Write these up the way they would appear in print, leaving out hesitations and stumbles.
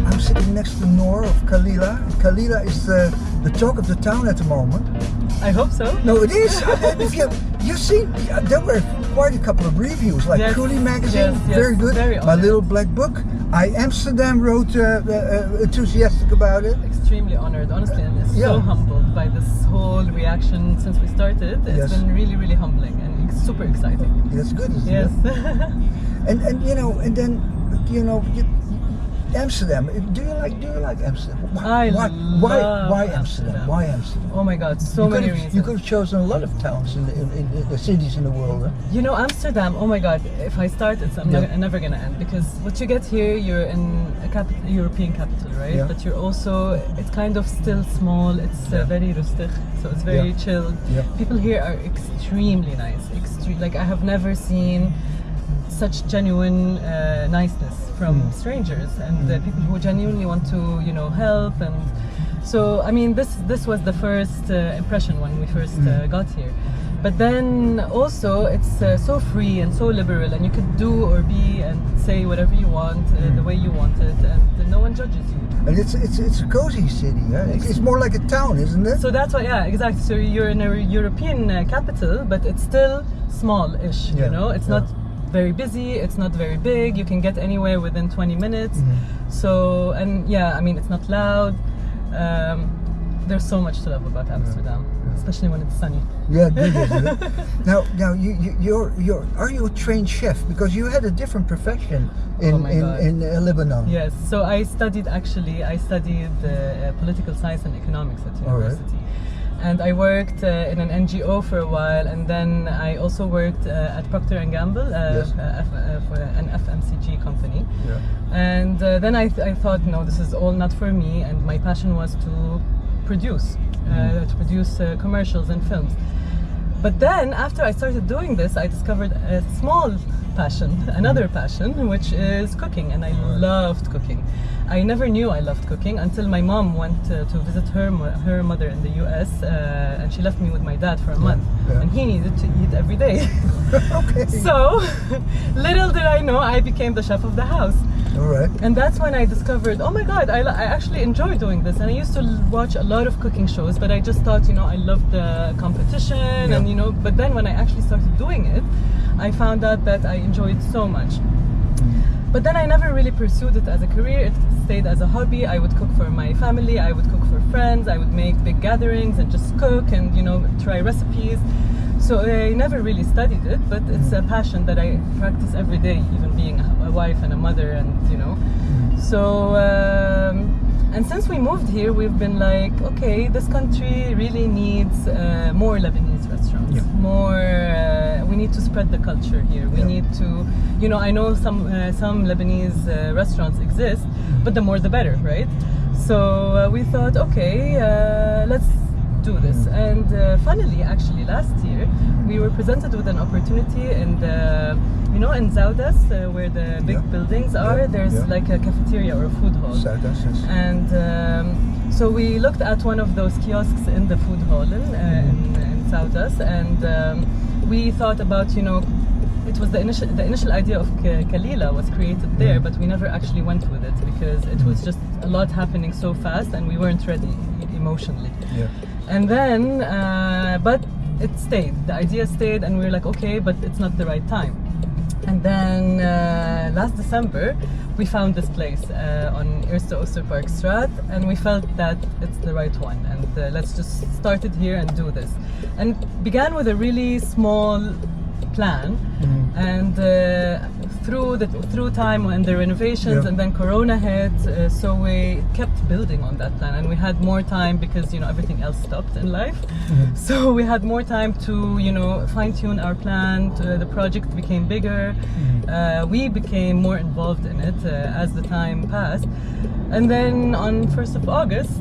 I'm sitting next to Noor of Kalila. Kalila is the talk of the town at the moment. I hope so. No, it is. If you've seen, there were quite a couple of reviews, like Yes, Coolie magazine, yes, very good. very My honoured. Little Black Book. Amsterdam wrote enthusiastic about it. Extremely honored, honestly, and Yeah. so humbled by this whole reaction since we started. It's Yes. been really, really humbling and super exciting. That's good, isn't Yes. it? And you know, and then Amsterdam. Do you like Amsterdam? I why love Amsterdam? Why Amsterdam? Oh my God, so many reasons. You could have chosen a lot of towns in the cities in the world. Huh? You know, Amsterdam, oh my God, if I start, I'm never going to end, because what you get here, you're in a European capital, right? Yeah. But you're also, it's kind of still small, it's very rustic, so it's very chilled. Yeah. People here are extremely nice, like I have never seen such genuine niceness from strangers and people who genuinely want to, help. And so, I mean, this was the first impression when we first got here. But then also it's so free and so liberal, and you could do or be and say whatever you want the way you want it, and no one judges you. And it's a cozy city. Huh? It's more like a town, isn't it? So that's why, yeah, exactly. So you're in a European capital, but it's still small-ish. Yeah, You know, it's yeah. not very busy. It's not very big. You can get anywhere within 20 minutes. So, and yeah, I mean, it's not loud. There's so much to love about Amsterdam, especially when it's sunny. Yeah, good, isn't it? Now, are you a trained chef? Because you had a different profession in Lebanon. Yes. So I studied political science and economics at university. And I worked in an NGO for a while, and then I also worked at Procter & Gamble for an FMCG company. Yeah. And then I thought, no, this is all not for me, and my passion was to produce commercials and films. But then after I started doing this, I discovered a small passion, another passion, which is cooking, and I loved cooking. I never knew I loved cooking until my mom went to visit her mother in the US, and she left me with my dad for a month, and he needed to eat every day. Okay. So little did I know I became the chef of the house. All right. And that's when I discovered, oh my God, I actually enjoy doing this. And I used to watch a lot of cooking shows, but I just thought, I loved the competition, and but then when I actually started doing it, I found out that I enjoyed so much. But then I never really pursued it as a career. It stayed as a hobby. I would cook for my family, I would cook for friends, I would make big gatherings and just cook and, try recipes. So I never really studied it, but it's a passion that I practice every day, even being a wife and a mother, and So, and since we moved here, we've been like, okay, this country really needs more Lebanese restaurants. Yeah. More, we need to spread the culture here. We need to, I know some Lebanese restaurants exist, but the more the better, right? So we thought, okay, let's do this. And funnily, actually, last year we were presented with an opportunity in the, in Zaudas, where the big buildings are. There's like a cafeteria or a food hall. Zaudas, yes. And so we looked at one of those kiosks in the food hall in Zaudas, and we thought about, it was the initial idea of Kalila was created there, but we never actually went with it because it was just a lot happening so fast, and we weren't ready emotionally. Yeah. And then, but it stayed. The idea stayed, and we were like, okay, but it's not the right time. And then last December, we found this place on Eerste Oosterparkstraat, and we felt that it's the right one. And let's just start it here and do this. And began with a really small plan, and through time and the renovations, and then Corona hit, so we kept building on that plan, and we had more time because everything else stopped in life. So we had more time to fine-tune our plan. The project became bigger. We became more involved in it as the time passed, and then on 1st of August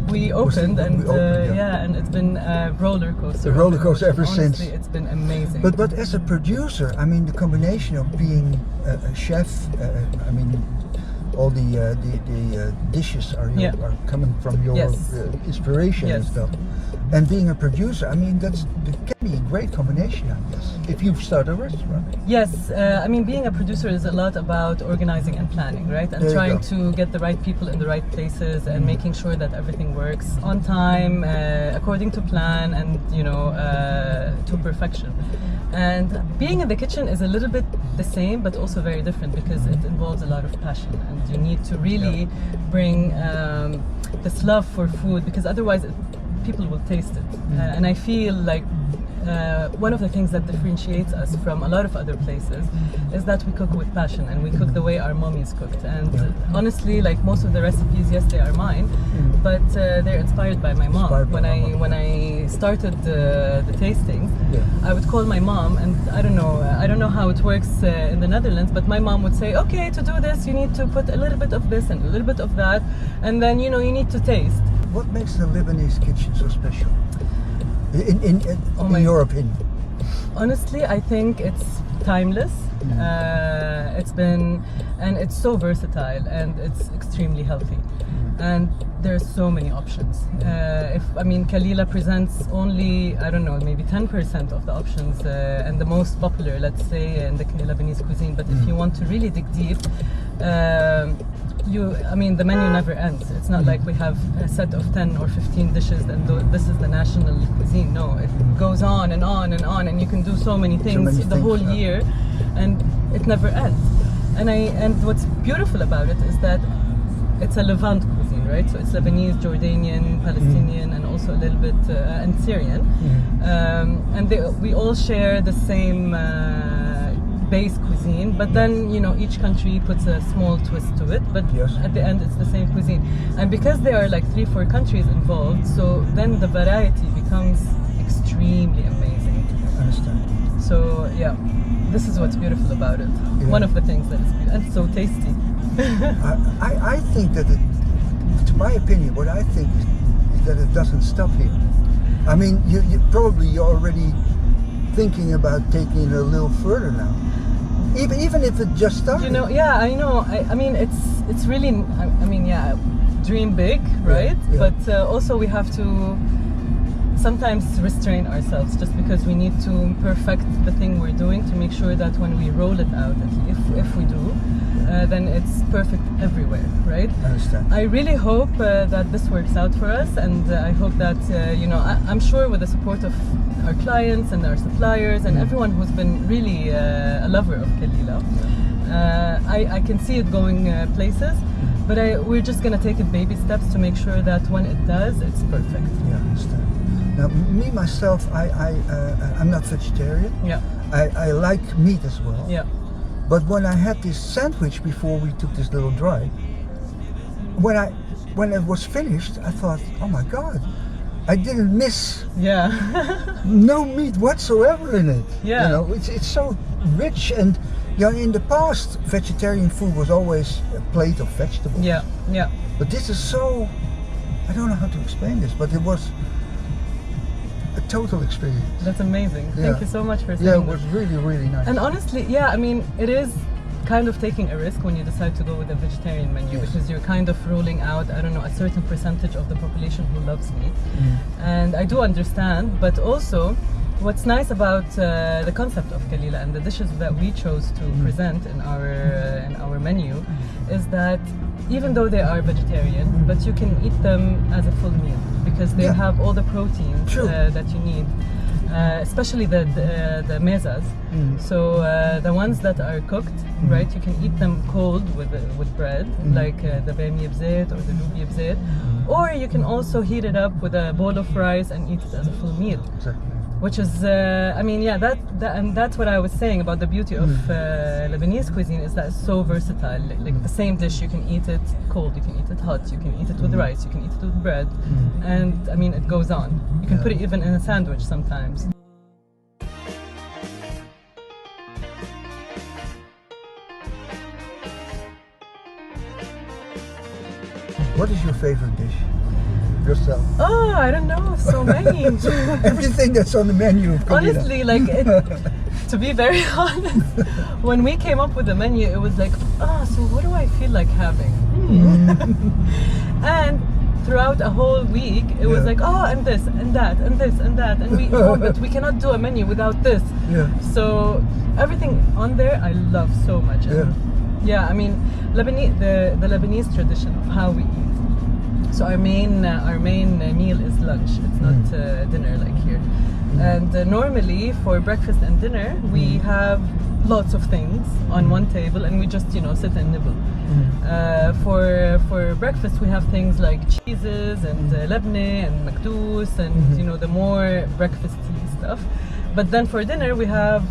we opened, and it's been a roller coaster. A roller coaster ever since. Honestly, it's been amazing. But as a producer, I mean, the combination of being a chef, I mean, all the dishes are coming from your inspiration and stuff, and being a producer, I mean, that can be great combination, I guess, if you start a restaurant. Yes, I mean, being a producer is a lot about organizing and planning, right? And There you trying go. to get the right people in the right places and making sure that everything works on time, according to plan, and to perfection. And being in the kitchen is a little bit the same, but also very different because it involves a lot of passion, and you need to really bring this love for food, because otherwise people will taste it. And I feel like one of the things that differentiates us from a lot of other places is that we cook with passion, and we cook the way our mommies cooked. And honestly, like most of the recipes, yes, they are mine, but they're inspired by my mom. When I started the tastings, I would call my mom, and I don't know how it works in the Netherlands, but my mom would say, okay, to do this, you need to put a little bit of this and a little bit of that, and then you need to taste. What makes the Lebanese kitchen so special? In your opinion? Honestly, I think it's timeless. It's so versatile, and it's extremely healthy. And there's so many options. Kalila presents only, I don't know, maybe 10% of the options and the most popular, let's say, in the Lebanese cuisine. But if you want to really dig deep, the menu never ends. It's not like we have a set of 10 or 15 dishes and this is the national cuisine. No, it goes on and on and on, and you can do so many things the whole year, and it never ends. And what's beautiful about it is that it's a Levant cuisine, right? So it's Lebanese, Jordanian, Palestinian, and also a little bit and Syrian. We all share the same base cuisine, but then each country puts a small twist to it, but at the end it's the same cuisine. And because there are like 3-4 countries involved, so then the variety becomes extremely amazing. I understand. So yeah, this is what's beautiful about it. One of the things that is beautiful, and so tasty. I think that to my opinion, what I think is that it doesn't stop here. I mean, you're already thinking about taking it a little further now. Even if it just started. Yeah, I know. I mean, it's really, dream big, right? Yeah. But also we have to sometimes restrain ourselves, just because we need to perfect the thing we're doing to make sure that when we roll it out, if we do, then it's perfect everywhere, right? I understand. I really hope that this works out for us, and I hope that I'm sure with the support of our clients and our suppliers and everyone who's been really a lover of Kalila, I can see it going places, but we're just gonna take it baby steps to make sure that when it does, it's perfect. Yeah, I understand. Now, me myself, I'm not vegetarian. Yeah. I like meat as well. Yeah. But when I had this sandwich before we took this little drive, when it was finished, I thought, oh my God, I didn't miss no meat whatsoever in it. Yeah. It's so rich, and in the past, vegetarian food was always a plate of vegetables. Yeah, yeah. But this is so, I don't know how to explain this, but it was a total experience. That's amazing. Yeah. Thank you so much for saying Yeah, it that. was really, really nice. And honestly, it is kind of taking a risk when you decide to go with a vegetarian menu, because you're kind of ruling out, I don't know, a certain percentage of the population who loves meat. And I do understand, but also what's nice about the concept of Kalila and the dishes that we chose to present in our menu is that even though they are vegetarian, but you can eat them as a full meal, because they have all the proteins that you need. Especially the mezas. So the ones that are cooked, right? You can eat them cold with bread, like the bamia bzeit or the lubi bzeit, or you can also heat it up with a bowl of rice and eat it as a full meal. Exactly. Which is, and that's what I was saying about the beauty of Lebanese cuisine, is that it's so versatile. Like the same dish, you can eat it cold, you can eat it hot, you can eat it with rice, you can eat it with bread, and it goes on. You can put it even in a sandwich sometimes. What is your favorite dish? Yourself? Oh, I don't know, so many. Everything that's on the menu of Kalila. Honestly, to be very honest, when we came up with the menu, it was like, so what do I feel like having? And throughout a whole week, it was Yeah. like, oh, and this, and that, and this, and that, and we, oh, but we cannot do a menu without this. Yeah. So everything on there, I love so much. And yeah, I mean, the Lebanese tradition of how we eat. So our main meal is lunch. It's not dinner like here. And normally for breakfast and dinner, we have lots of things on one table, and we just sit and nibble. For breakfast, we have things like cheeses and lebne and makdous and the more breakfasty stuff. But then for dinner, we have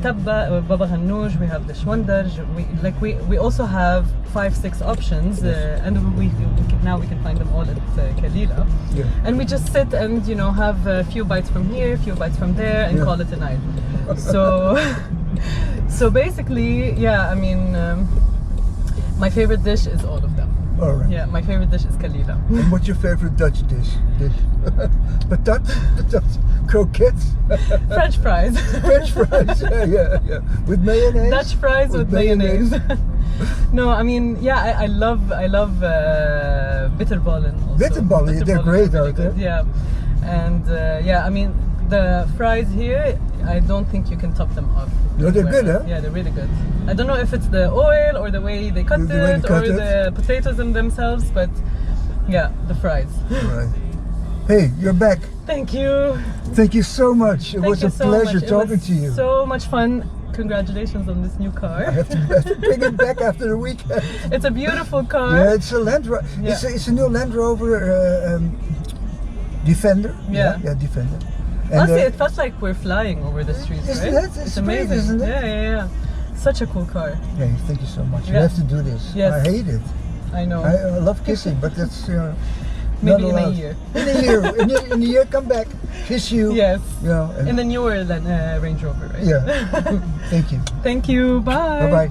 tabba, baba ghanoush, we have the shwandarj. We also have 5-6 options, and now we can find them all at Kalila. Yeah. And we just sit and have a few bites from here, a few bites from there, and call it a night. So basically, yeah, I mean, my favorite dish is all of them. All right. Yeah, my favorite dish is Kalila. And what's your favorite Dutch dish? Patat? Croquettes? French fries. French fries? Yeah. With mayonnaise? Dutch fries with mayonnaise. No, I mean, yeah, I love bitterballen also. Bitterballen, they're great, really aren't they? good, yeah. And yeah, I mean, the fries here, I don't think you can top them off. No, they're good, huh? Yeah, they're really good. I don't know if it's the oil or the way they cut it or the potatoes in themselves, but yeah, the fries. Right. Hey, you're back. Thank you. Thank you so much. It was a pleasure talking to you. So much fun. Congratulations on this new car. I have to bring it back after the weekend. It's a beautiful car. Yeah, it's a Land Rover. Yeah. It's a new Land Rover Defender. Yeah. Yeah, Defender. And, Honestly, it felt like we're flying over the streets, isn't right? it? It's amazing, great, isn't it? Yeah. Such a cool car. Hey, thank you so much. You Yeah. have to do this. Yes. I hate it. I know. I love kissing, but that's Maybe not in a allowed. year. In a year. In a year, come back, kiss you. Yes. And In the newer Range Rover, right? yeah. Thank you. Thank you. Bye. Bye bye.